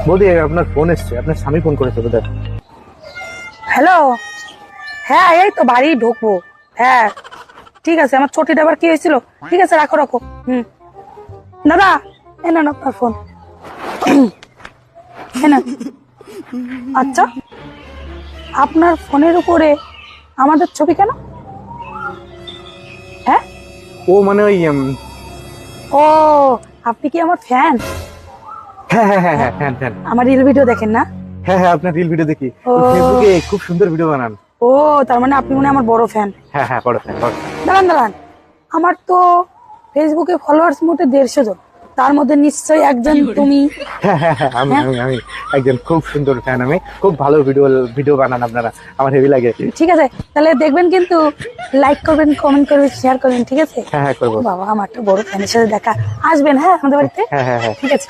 বৌদি আপনার ফোন এসছে, আপনার স্বামী ফোন করেছে বোধহয়। হ্যালো, হ্যাঁ এই তো বাড়ি ঢুকবো। হ্যাঁ ঠিক আছে, আমার ছোটিটা আবার কি হয়েছিল। ঠিক আছে রাখো রাখো। দাদা এ না আপনার ফোন। আচ্ছা, আপনার ফোনের উপরে আমাদের ছবি কেন? হ্যাঁ, ও মানে ওই ও আপনি কি আমার ফ্যান? হ্যাঁ হ্যাঁ হ্যাঁ হ্যাঁ ফ্যান ফ্যান। আমার রিল ভিডিও দেখেন না? হ্যাঁ হ্যাঁ, আপনার রিল ভিডিও দেখি ও। ফেসবুকে, খুব সুন্দর ভিডিও বানান। ও তার মানে আপনি মনে হয় আমার বড় ফ্যান। হ্যাঁ হ্যাঁ, বড় ফ্যান বড়। দাঁড়ান দাঁড়ান, আমার তো ফেসবুকে ফলোয়ার্স মোটে 150 জন, তার মধ্যে নিশ্চয়ই একজন তুমি। হ্যাঁ হ্যাঁ হ্যাঁ, আমি আমি আমি একজন খুব সুন্দর ফ্যান। আমি খুব ভালো ভিডিও বানান আপনারা, আমার হেভি লাগে। ঠিক আছে তাহলে দেখবেন, কিন্তু লাইক করবেন, কমেন্ট করবেন, শেয়ার করবেন। ঠিক আছে? হ্যাঁ হ্যাঁ করবো। বাবা আমার একটা বড় ফ্যানের সাথে দেখা আসবেন, হ্যাঁ আমাদের বাড়িতে। হ্যাঁ হ্যাঁ হ্যাঁ। ঠিক আছে।